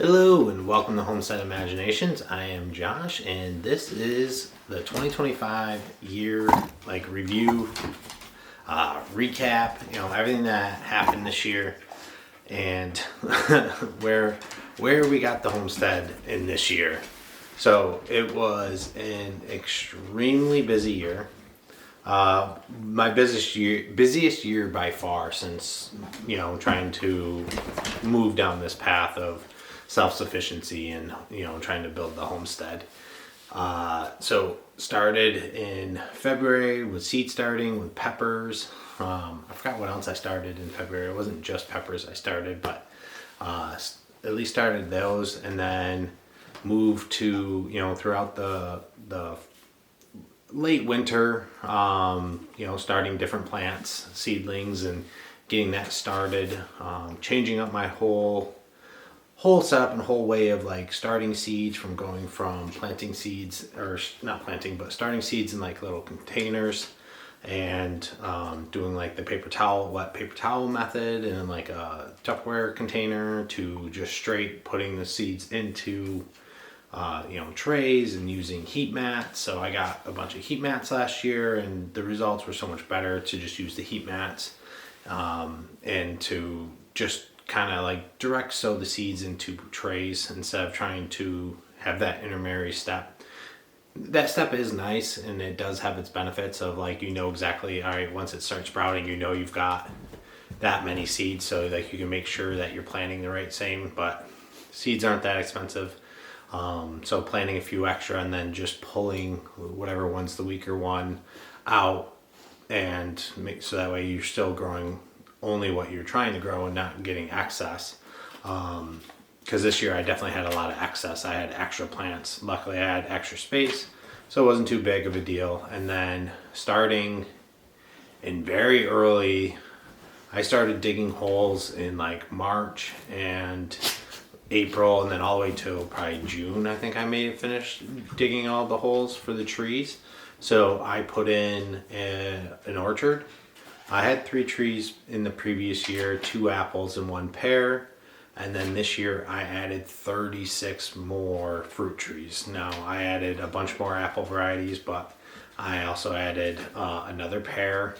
Hello and welcome to Homestead Imaginations. I am Josh and this is the 2025 year review, recap, everything that happened this year and where we got the homestead in this year. So it was an extremely busy year. My busiest year by far since, trying to move down this path of self-sufficiency and, trying to build the homestead. So started in February with seed starting with peppers. I forgot what else I started in February. It wasn't just peppers I started, but at least started those, and then moved to, throughout the late winter, starting different plants, seedlings, and getting that started, changing up my whole setup and whole way of starting seeds, from going from planting seeds, or not planting, but starting seeds in little containers, and doing the wet paper towel method, and a Tupperware container, to just straight putting the seeds into trays and using heat mats. So I got a bunch of heat mats last year, and the results were so much better to just use the heat mats, and to just kind of direct sow the seeds into trays instead of trying to have that intermediary step. That step is nice and it does have its benefits of exactly, all right, once it starts sprouting, you've got that many seeds, so you can make sure that you're planting the right same, but seeds aren't that expensive. So planting a few extra and then just pulling whatever one's the weaker one out, and make so that way you're still growing only what you're trying to grow and not getting excess. Because this year I definitely had a lot of excess. I had extra plants. Luckily I had extra space, so it wasn't too big of a deal. And then starting in very early, I started digging holes in March and April, and then all the way till probably June. I think I may have finished digging all the holes for the trees. So I put in an orchard. I had 3 trees in the previous year, 2 apples and 1 pear. And then this year I added 36 more fruit trees. Now I added a bunch more apple varieties, but I also added another pear.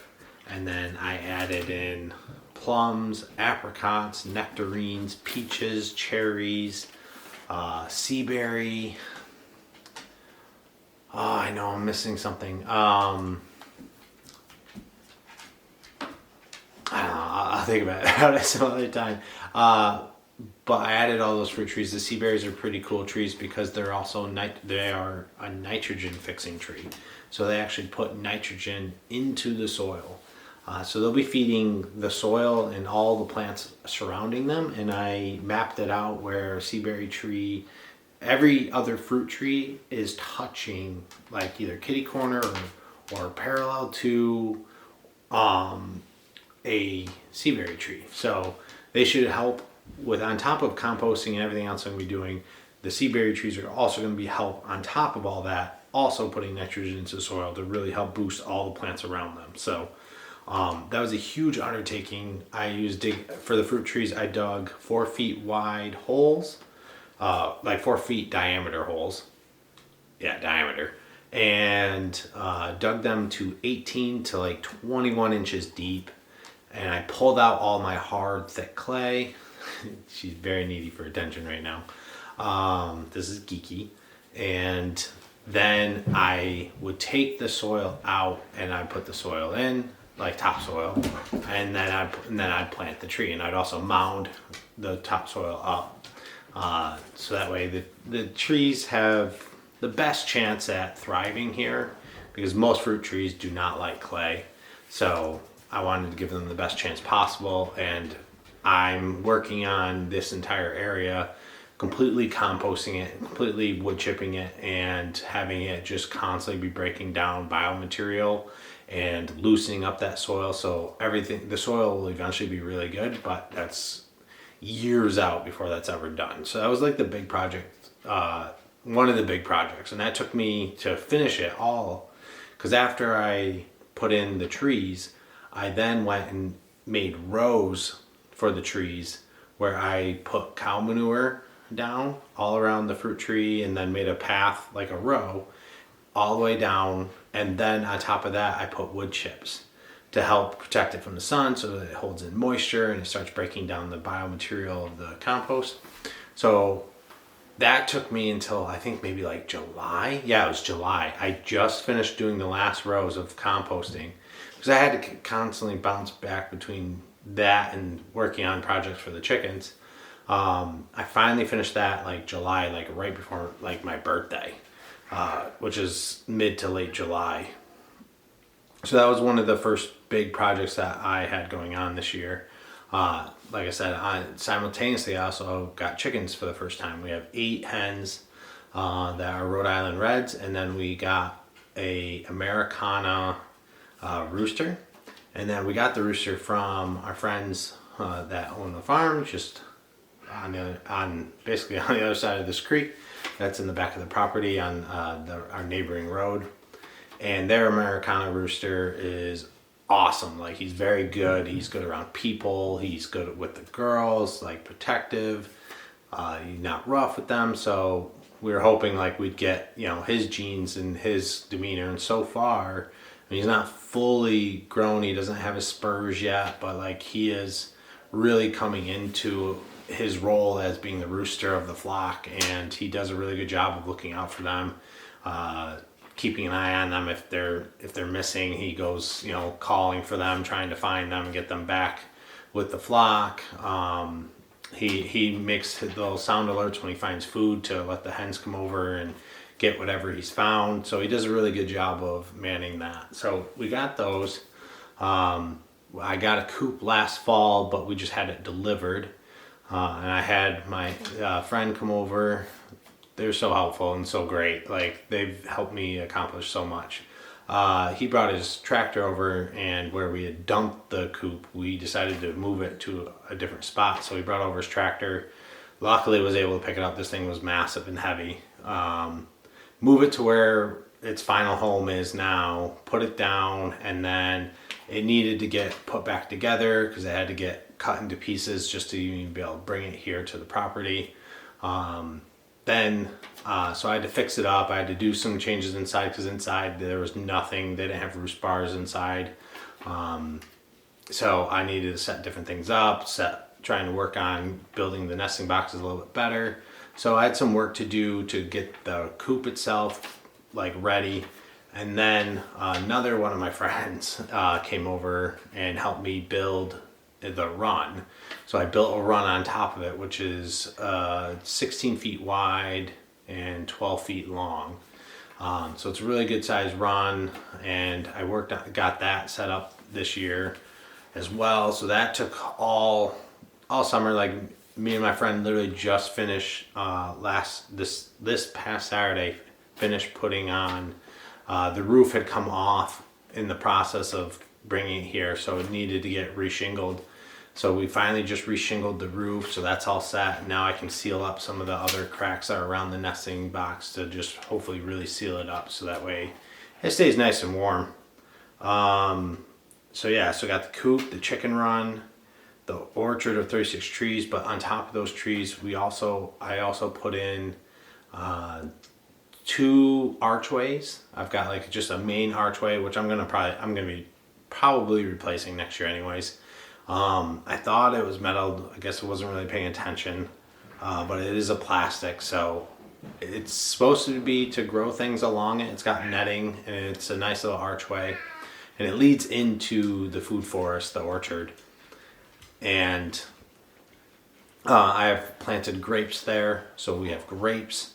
And then I added in plums, apricots, nectarines, peaches, cherries, Seaberry. Oh, I know I'm missing something. I don't know, I'll think about it some other time. But I added all those fruit trees. The Seaberries are pretty cool trees because they're also they are a nitrogen fixing tree. So they actually put nitrogen into the soil. So they'll be feeding the soil and all the plants surrounding them. And I mapped it out where Seaberry tree, every other fruit tree is touching either kitty corner or parallel to a Seaberry tree. So they should help with, on top of composting and everything else I'm going to be doing, the Seaberry trees are also going to be help on top of all that, also putting nitrogen into the soil to really help boost all the plants around them. So that was a huge undertaking. For the fruit trees, I dug 4 feet wide holes, 4 feet diameter holes. Yeah, diameter. And dug them to 18 to 21 inches deep. And I pulled out all my hard, thick clay. She's very needy for attention right now. This is geeky. And then I would take the soil out and I'd put the soil in, topsoil, and then I'd plant the tree, and I'd also mound the topsoil up, so that way the trees have the best chance at thriving here, because most fruit trees do not like clay. So I wanted to give them the best chance possible, and I'm working on this entire area, completely composting it, completely wood chipping it, and having it just constantly be breaking down biomaterial and loosening up that soil. So the soil will eventually be really good, but that's years out before that's ever done. So that was the big project, one of the big projects, and that took me to finish it all, because after I put in the trees, I then went and made rows for the trees where I put cow manure down all around the fruit tree and then made a path, like a row, all the way down. And then on top of that, I put wood chips to help protect it from the sun so that it holds in moisture and it starts breaking down the biomaterial of the compost. So that took me until I think maybe like July. Yeah, it was July. I just finished doing the last rows of composting because I had to constantly bounce back between that and working on projects for the chickens. I finally finished that like July, like right before like my birthday, which is mid to late July. So that was one of the first big projects that I had going on this year. Like I said, simultaneously I also got chickens for the first time. We have 8 hens that are Rhode Island Reds, and then we got a Americana rooster. And then we got the rooster from our friends that own the farm, just basically on the other side of this creek. That's in the back of the property on our neighboring road. And their Americana rooster is awesome. Like, he's very good. He's good around people. He's good with the girls, like protective. He's not rough with them. So we were hoping like we'd get, his genes and his demeanor. And so far, I mean, he's not fully grown. He doesn't have his spurs yet, but like he is really coming into his role as being the rooster of the flock, and he does a really good job of looking out for them, keeping an eye on them. If they're missing, he goes, calling for them, trying to find them and get them back with the flock. He makes his little sound alerts when he finds food to let the hens come over and get whatever he's found. So he does a really good job of manning that. So we got those. I got a coop last fall, but we just had it delivered. And I had my friend come over. They're so helpful and so great. Like, they've helped me accomplish so much. He brought his tractor over, and where we had dumped the coop, we decided to move it to a different spot. So he brought over his tractor. Luckily, was able to pick it up. This thing was massive and heavy. Move it to where its final home is now, put it down, and then it needed to get put back together because it had to get cut into pieces just to even be able to bring it here to the property. So I had to fix it up. I had to do some changes inside because inside there was nothing. They didn't have roost bars inside. So I needed to set different things up, trying to work on building the nesting boxes a little bit better. So I had some work to do to get the coop itself like ready. And then another one of my friends came over and helped me build the run. So I built a run on top of it, which is 16 feet wide and 12 feet long. So it's a really good size run, and I got that set up this year as well. So that took all summer. Like, me and my friend literally just finished this past Saturday, finished putting on, the roof had come off in the process of bringing it here, so it needed to get reshingled. So we finally just reshingled the roof, so that's all set. Now I can seal up some of the other cracks that are around the nesting box to just hopefully really seal it up, so that way it stays nice and warm. So I got the coop, the chicken run, the orchard of 36 trees, but on top of those trees, I also put in 2 archways. I've got like just a main archway, which I'm gonna be probably replacing next year anyways. I thought it was metal. I guess I wasn't really paying attention, but it is a plastic, so it's supposed to be to grow things along it. It's got netting, and it's a nice little archway, and it leads into the food forest, the orchard. And I have planted grapes there, so we have grapes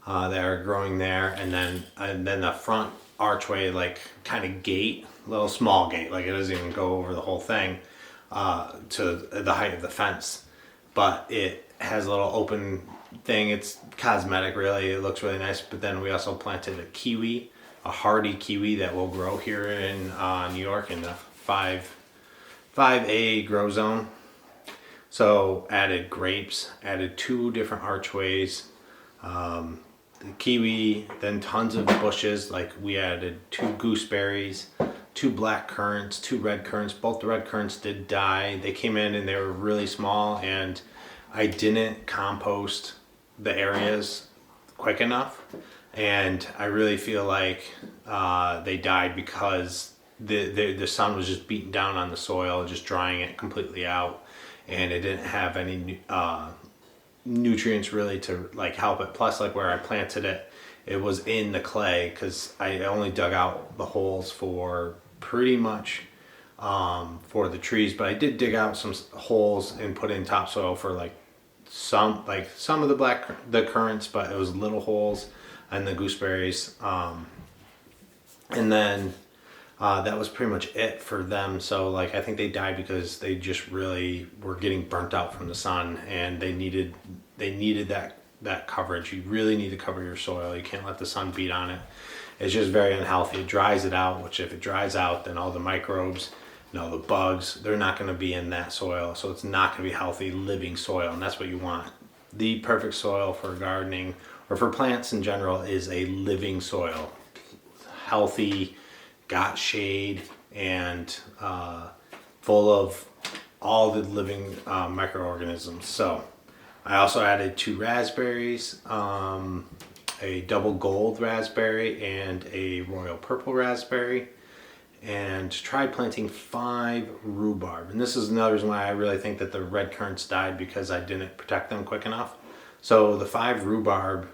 that are growing there, and then the front archway, like kind of gate, little small gate, like it doesn't even go over the whole thing to the height of the fence, but it has a little open thing. It's cosmetic, really. It looks really nice. But then we also planted a kiwi, a hardy kiwi that will grow here in New York in the 5A grow zone. So added grapes, added 2 different archways, the kiwi, then tons of bushes. Like, we added 2 gooseberries, 2 black currants, 2 red currants. Both the red currants did die. They came in and they were really small, and I didn't compost the areas quick enough, and I really feel like they died because the sun was just beating down on the soil, just drying it completely out, and it didn't have any nutrients really to like help it. Plus, like where I planted it, it was in the clay because I only dug out the holes for pretty much for the trees, but I did dig out some holes and put in topsoil for some of the currants, but it was little holes, and the gooseberries, and then that was pretty much it for them. So like I think they died because they just really were getting burnt out from the sun, and they needed that coverage. You really need to cover your soil. You can't let the sun beat on it. It's just very unhealthy. It dries it out, which if it dries out, then all the microbes, the bugs, they're not going to be in that soil. So it's not going to be healthy living soil, and that's what you want. The perfect soil for gardening or for plants in general is a living soil. Healthy, got shade, and full of all the living microorganisms. So I also added 2 raspberries, a double gold raspberry and a royal purple raspberry, and tried planting 5 rhubarb. And this is another reason why I really think that the red currants died, because I didn't protect them quick enough. So the 5 rhubarb,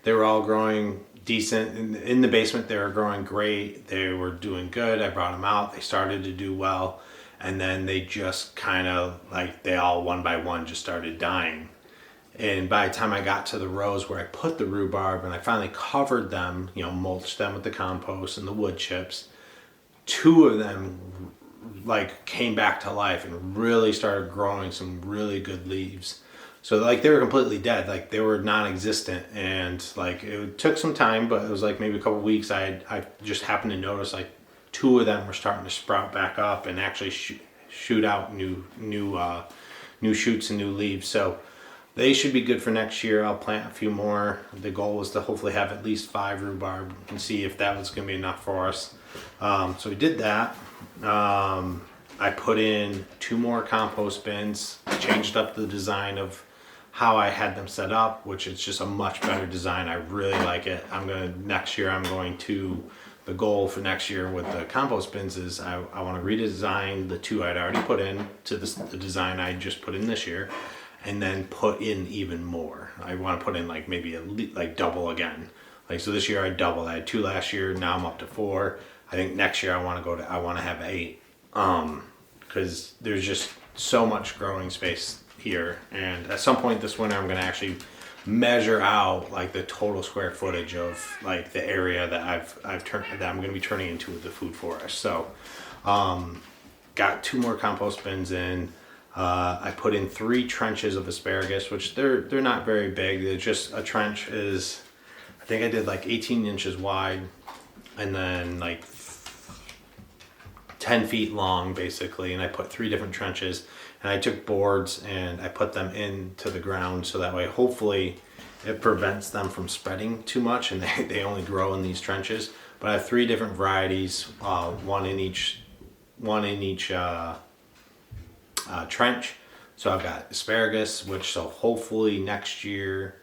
they were all growing decent. In the basement, they were growing great. They were doing good. I brought them out. They started to do well. And then they just kind of they all one by one just started dying. And by the time I got to the rows where I put the rhubarb and I finally covered them, mulched them with the compost and the wood chips, 2 of them came back to life and really started growing some really good leaves. So they were completely dead, they were non-existent, and it took some time, but it was maybe a couple weeks. I just happened to notice 2 of them were starting to sprout back up and actually shoot out new shoots and new leaves. So they should be good for next year. I'll plant a few more. The goal was to hopefully have at least 5 rhubarb and see if that was going to be enough for us. So we did that. I put in 2 more compost bins, changed up the design of how I had them set up, which is just a much better design. I really like it. The goal for next year with the compost bins is I want to redesign the 2 I'd already put in to the design I just put in this year, and then put in even more. I want to put in maybe double again. So this year I doubled. I had 2 last year. Now I'm up to 4. I think next year I want to have 8. Because there's just so much growing space here. And at some point this winter, I'm going to actually measure out the total square footage of the area that that I'm going to be turning into the food forest. So, got 2 more compost bins in. I put in 3 trenches of asparagus, which they're not very big. They're just, a trench is, I think I did 18 inches wide, and then 10 feet long basically. And I put 3 different trenches, and I took boards and I put them into the ground, so that way hopefully it prevents them from spreading too much, and they only grow in these trenches. But I have 3 different varieties, one in each trench. So I've got asparagus, so hopefully next year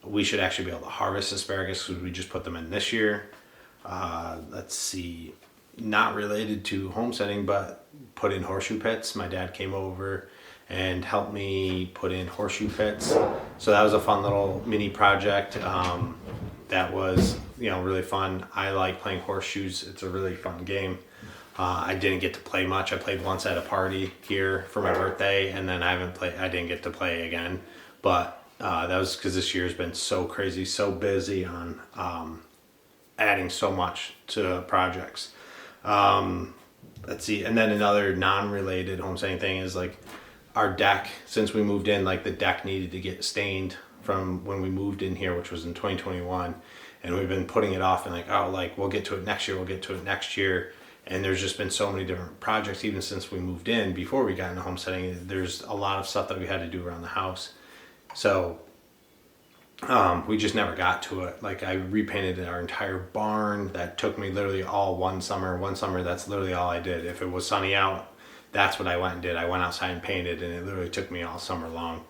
we should actually be able to harvest asparagus, because we just put them in this year. Let's see, not related to homesteading, but put in horseshoe pits. My dad came over and helped me put in horseshoe pits. So that was a fun little mini project. That was, really fun. I like playing horseshoes. It's a really fun game. I didn't get to play much. I played once at a party here for my birthday, and then I didn't get to play again. But that was because this year's been so crazy, so busy on adding so much to projects. Let's see, and then another non-related homesteading thing is our deck. Since we moved in, the deck needed to get stained from when we moved in here, which was in 2021, and we've been putting it off and we'll get to it next year. And there's just been so many different projects, even since we moved in. Before we got into homesteading, there's a lot of stuff that we had to do around the house. So we just never got to it. I repainted our entire barn. That took me literally all one summer. That's literally all I did. If it was sunny out, that's what I went and did. I went outside and painted, and it literally took me all summer long.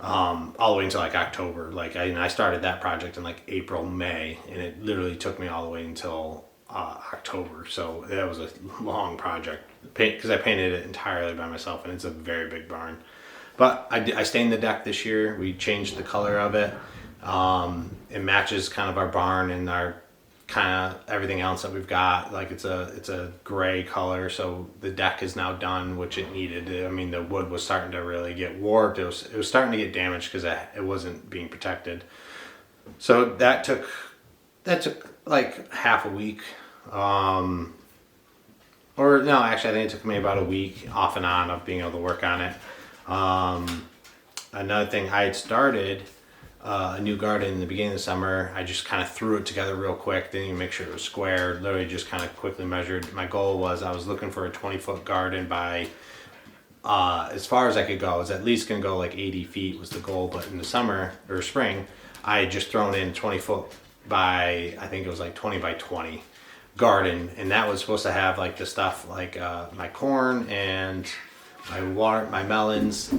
all the way until like October. Like I started that project in like April, May, and it literally took me all the way until October. So that was a long project because I painted it entirely by myself, and it's a very big barn. But I stained the deck this year. We changed the color of it. It matches kind of our barn and our kind of everything else that we've got. Like it's a gray color, so the deck is now done, which it needed. I mean, the wood was starting to really get warped. It was starting to get damaged because it wasn't being protected. So that took like half a week. Or no, actually, I think it took me about a week off and on of being able to work on it. Another thing, I had started a new garden in the beginning of the summer. I just kind of threw it together real quick, didn't even make sure it was square, literally just kind of quickly measured. My goal was I was looking for a 20-foot garden by, as far as I could go. I was at least going to go like 80 feet was the goal, but in the summer or spring, I had just thrown in 20 foot by, I think it was like 20 by 20 garden, and that was supposed to have like the stuff like my corn and my melons.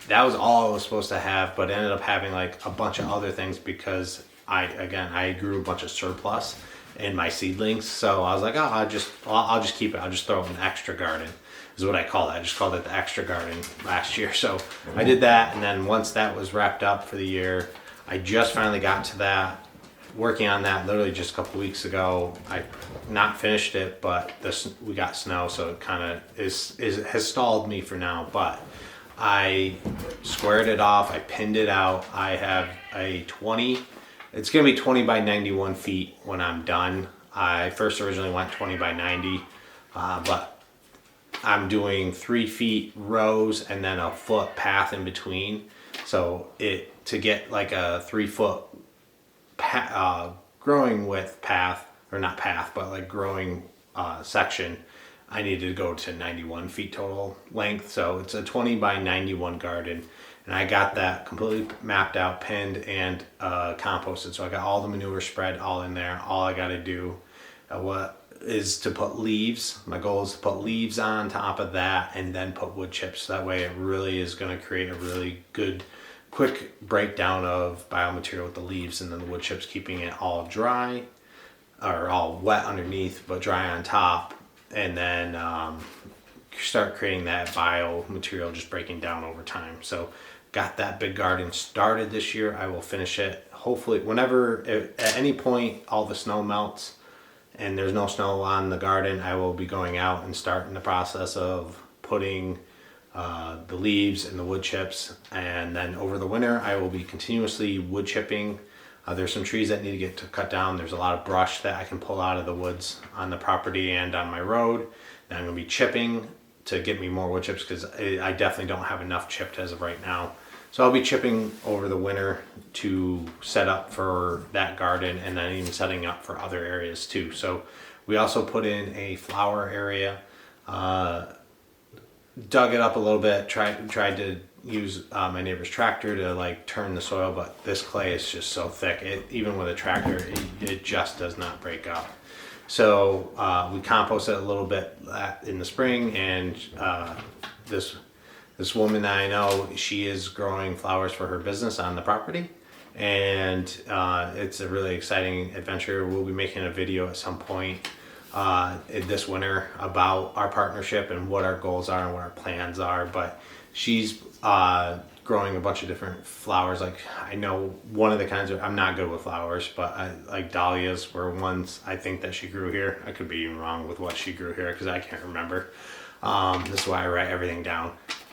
That was all it was supposed to have, but it ended up having like a bunch of other things because I grew a bunch of surplus in my seedlings. So I was like, oh, I'll just keep it. I'll just throw it in an extra garden is what I call it. I just called it the extra garden last year. So I did that, and then once that was wrapped up for the year, I just finally got to that. Working on that literally just a couple weeks ago. I not finished it, but we got snow, so it kind of has stalled me for now. But I squared it off. I pinned it out. I have a 20. It's gonna be 20 by 91 feet when I'm done. I first originally went 20 by 90, but I'm doing 3 feet rows and then a foot path in between. So to get like a 3 foot growing width path, or not path, but like growing section, I needed to go to 91 feet total length. So it's a 20 by 91 garden, and I got that completely mapped out, pinned, and composted. So I got all the manure spread all in there. All I got to do is to put leaves. My goal is to put leaves on top of that and then put wood chips. That way it really is going to create a really good quick breakdown of biomaterial with the leaves, and then the wood chips keeping it all dry or all wet underneath but dry on top, and then start creating that biomaterial just breaking down over time. So got that big garden started this year. I will finish it hopefully whenever, at any point all the snow melts and there's no snow on the garden, I will be going out and starting the process of putting the leaves and the wood chips, and then over the winter I will be continuously wood chipping. There's some trees that need to get cut down. There's a lot of brush that I can pull out of the woods on the property and on my road that I'm going to be chipping to get me more wood chips, because I definitely don't have enough chipped as of right now. So I'll be chipping over the winter to set up for that garden, and then even setting up for other areas too. So we also put in a flower area, dug it up a little bit, tried to use my neighbor's tractor to like turn the soil, but this clay is just so thick, even with a tractor it just does not break up. So we composted a little bit in the spring, and this woman that I know, she is growing flowers for her business on the property, and it's a really exciting adventure. We'll be making a video at some point this winter about our partnership and what our goals are and what our plans are. But she's growing a bunch of different flowers. Like, I know one of the kinds I'm not good with flowers, but like dahlias were ones I think that she grew here. I could be even wrong with what she grew here because I can't remember. This is why I write everything down.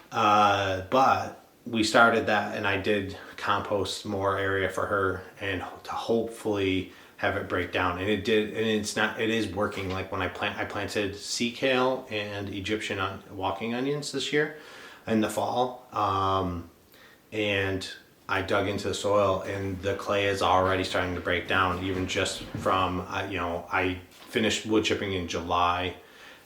But we started that, and I did compost more area for her and to hopefully have it break down, and it did, and it is working. Like when I planted sea kale and Egyptian walking onions this year in the fall, and I dug into the soil, and the clay is already starting to break down, even just from I finished wood chipping in July,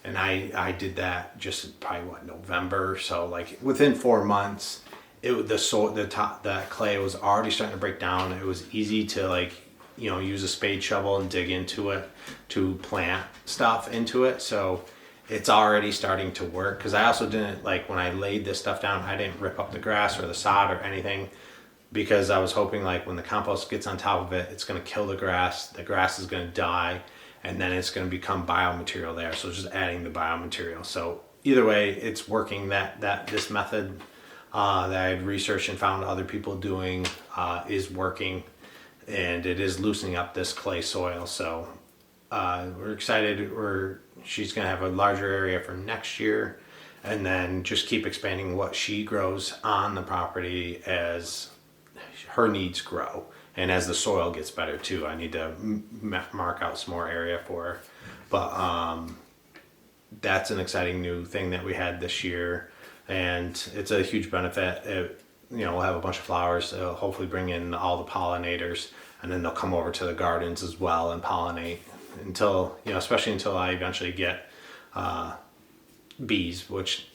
and I did that just probably November. So like within 4 months, the clay was already starting to break down. It was easy to use a spade shovel and dig into it to plant stuff into it. So it's already starting to work. Because I also didn't, like, when I laid this stuff down, I didn't rip up the grass or the sod or anything, because I was hoping like when the compost gets on top of it, it's going to kill the grass is going to die, and then it's going to become biomaterial there. So just adding the biomaterial. So either way, it's working. This method that I had researched and found other people doing is working, and it is loosening up this clay soil. So we're excited. She's going to have a larger area for next year, and then just keep expanding what she grows on the property as her needs grow, and as the soil gets better too. I need to mark out some more area for her, but that's an exciting new thing that we had this year, and it's a huge benefit. We'll have a bunch of flowers, hopefully bring in all the pollinators, and then they'll come over to the gardens as well and pollinate especially until I eventually get bees, which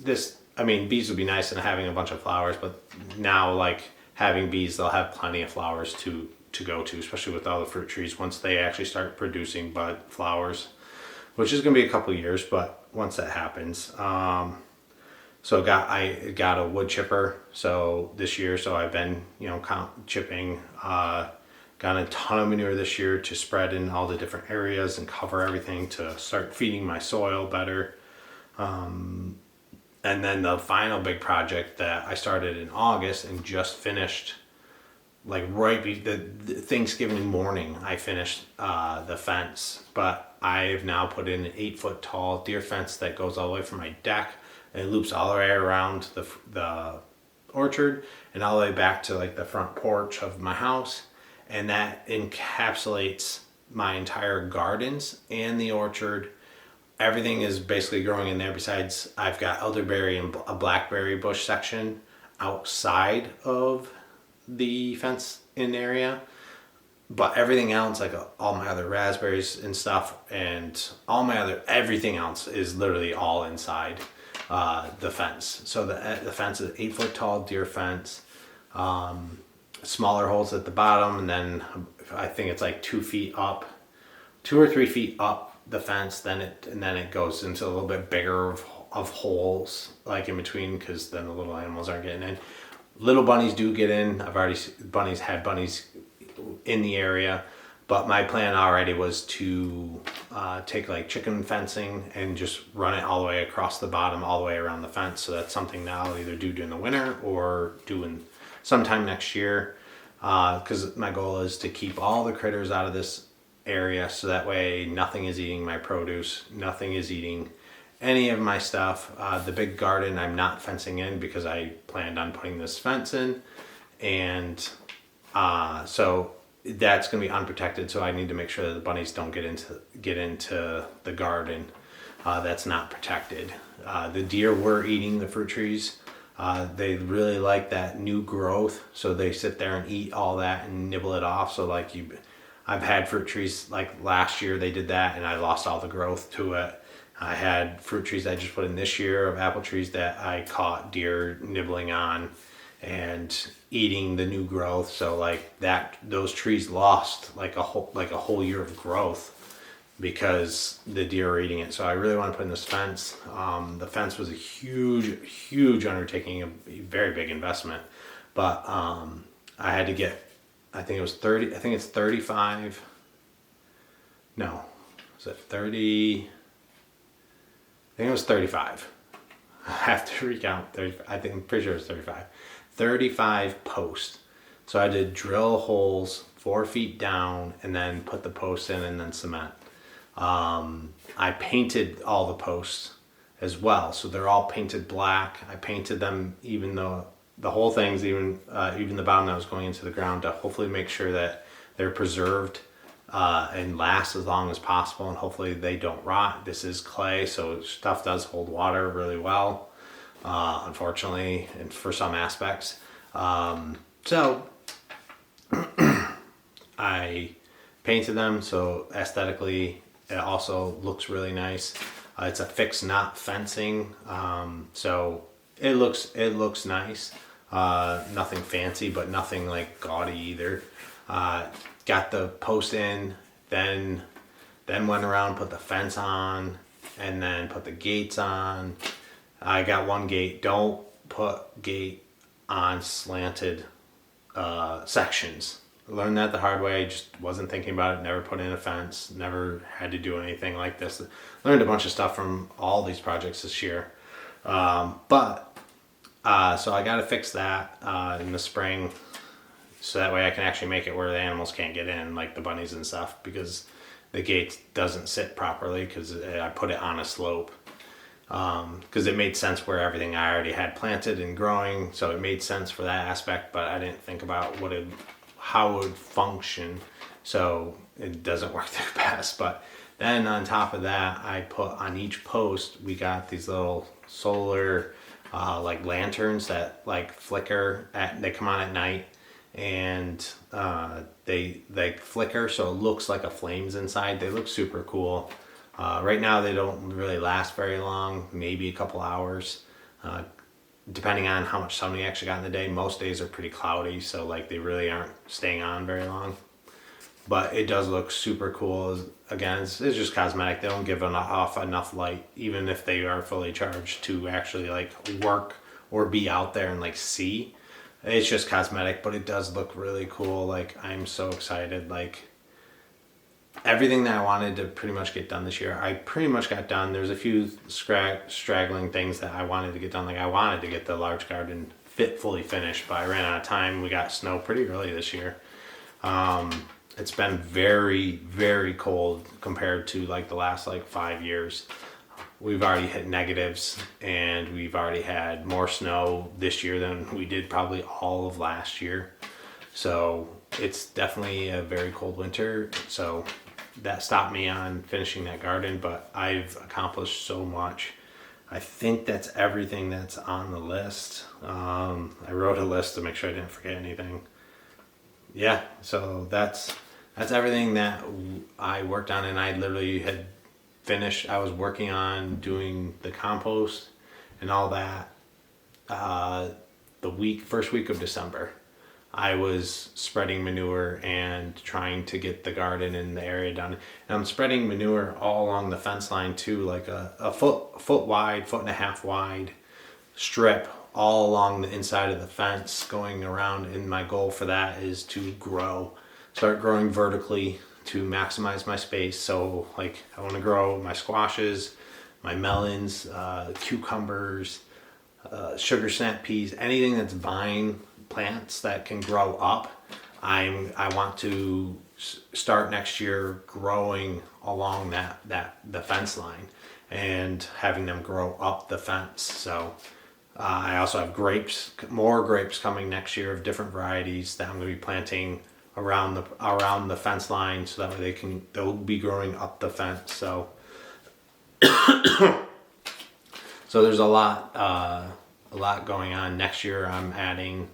bees would be nice in having a bunch of flowers, but now, like, having bees, they'll have plenty of flowers to go to, especially with all the fruit trees once they actually start producing bud flowers, which is going to be a couple years, but once that happens. So I got a wood chipper this year, so I've been chipping, got a ton of manure this year to spread in all the different areas and cover everything to start feeding my soil better. And then the final big project that I started in August and just finished, like the Thanksgiving morning, I finished the fence. But I have now put in an 8-foot tall deer fence that goes all the way from my deck and loops all the way around the orchard and all the way back to like the front porch of my house. And that encapsulates my entire gardens and the orchard. Everything is basically growing in there, besides I've got elderberry and a blackberry bush section outside of the fence in area. But everything else, like all my other raspberries and stuff, and everything else is literally all inside the fence. So the fence is 8-foot tall deer fence, smaller holes at the bottom, and then I think it's like 2 or 3 feet up the fence, and then it goes into a little bit bigger of holes like in between, because then the little animals aren't getting in. Little bunnies do get in. I've already had bunnies in the area, but my plan already was to take like chicken fencing and just run it all the way across the bottom, all the way around the fence. So that's something that I'll either do during the winter or do sometime next year, because my goal is to keep all the critters out of this area, so that way nothing is eating my produce, nothing is eating any of my stuff. The big garden I'm not fencing in because I planned on putting this fence in, and so that's going to be unprotected. So I need to make sure that the bunnies don't get into the garden that's not protected. The deer were eating the fruit trees. They really like that new growth, so they sit there and eat all that and nibble it off. So like I've had fruit trees, like last year they did that and I lost all the growth to it. I had fruit trees I just put in this year of apple trees that I caught deer nibbling on and eating the new growth. So like those trees lost like a whole year of growth because the deer are eating it. So I really want to put in this fence. The fence was a huge undertaking, a very big investment, but I had to get, I think it's 35. No, was it 30? I think it was 35. I have to recount. 30, I'm pretty sure it was 35. 35 posts. So I did drill holes 4 feet down and then put the posts in and then cement. I painted all the posts as well, so they're all painted black. I painted them, even though the whole thing's even the bottom that was going into the ground, to hopefully make sure that they're preserved and last as long as possible, and hopefully they don't rot. This is clay, so stuff does hold water really well, unfortunately, and for some aspects. So I painted them, so aesthetically it also looks really nice. It's a fixed knot fencing, so it looks nice. Nothing fancy, but nothing like gaudy either. Got the post in, then went around, put the fence on, and then put the gates on. I got one gate. Don't put gate on slanted sections. I learned that the hard way. Just wasn't thinking about it. Never put in a fence. Never had to do anything like this. Learned a bunch of stuff from all these projects this year. So I got to fix that in the spring, so that way I can actually make it where the animals can't get in, like the bunnies and stuff, because the gate doesn't sit properly because I put it on a slope. Because it made sense where everything I already had planted and growing, so it made sense for that aspect, but I didn't think about how it would function, so it doesn't work the best. But then on top of that, I put on each post, we got these little solar like lanterns that like flicker they come on at night, and they flicker so it looks like a flame's inside. They look super cool. Right now they don't really last very long, maybe a couple hours, depending on how much sun we actually got in the day. Most days are pretty cloudy, so like they really aren't staying on very long. But it does look super cool. Again, it's just cosmetic. They don't give off enough light, even if they are fully charged, to actually like work or be out there and like see. It's just cosmetic, but it does look really cool. Like, I'm so excited. Like, everything that I wanted to pretty much get done this year, I pretty much got done. There's a few straggling things that I wanted to get done. Like, I wanted to get the large garden fully finished, but I ran out of time. We got snow pretty early this year. It's been very, very cold compared to like the last like 5 years. We've already hit negatives, and we've already had more snow this year than we did probably all of last year. So it's definitely a very cold winter. So that stopped me on finishing that garden, but I've accomplished so much. I think that's everything that's on the list. I wrote a list to make sure I didn't forget anything. Yeah, so that's everything that I worked on, and I literally had finished. I was working on doing the compost and all that the first week of December. I was spreading manure and trying to get the garden in the area done. And I'm spreading manure all along the fence line too, like a foot wide, 1.5 wide strip all along the inside of the fence going around. And my goal for that is to start growing vertically to maximize my space. So like, I want to grow my squashes, my melons, cucumbers, sugar snap peas, anything that's vine plants that can grow up. I want to start next year growing along the fence line and having them grow up the fence. So I also have more grapes coming next year of different varieties that I'm going to be planting around the fence line, so that way they'll be growing up the fence. So so there's a lot going on. Next year I'm adding,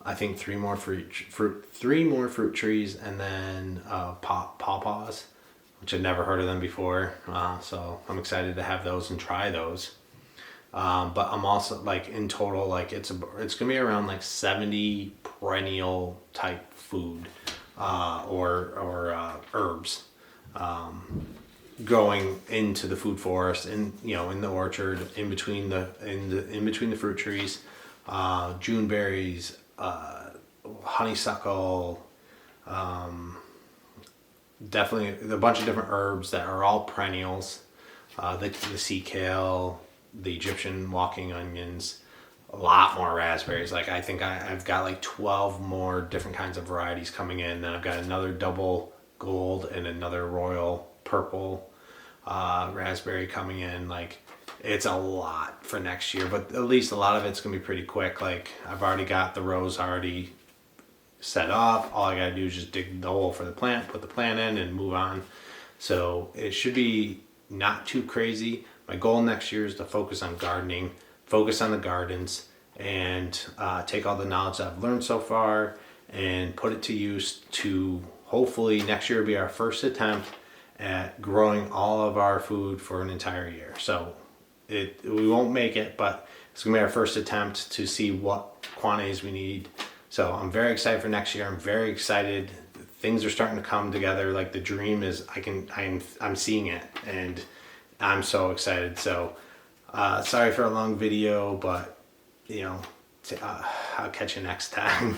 I think, 3 more fruit trees, and then pawpaws, which I've never heard of them before. So I'm excited to have those and try those. But I'm also like, in total, like it's gonna be around like 70 perennial type food or herbs going into the food forest, and in the orchard, in between the fruit trees, June berries, honeysuckle, definitely a bunch of different herbs that are all perennials, the sea kale, the Egyptian walking onions, a lot more raspberries. Like, I think I've got like 12 more different kinds of varieties coming in. Then I've got another double gold and another royal purple raspberry coming in. Like, it's a lot for next year, but at least a lot of it's gonna be pretty quick. Like, I've already got the rows already set up. All I gotta do is just dig the hole for the plant, put the plant in, and move on. So it should be not too crazy. My goal next year is to focus on gardening, focus on the gardens, and take all the knowledge that I've learned so far and put it to use to hopefully next year be our first attempt at growing all of our food for an entire year. So we won't make it, but it's gonna be our first attempt to see what quantities we need. So I'm very excited for next year. I'm very excited. Things are starting to come together. Like, the dream is, I'm seeing it, and I'm so excited. So sorry for a long video, but you know, I'll catch you next time.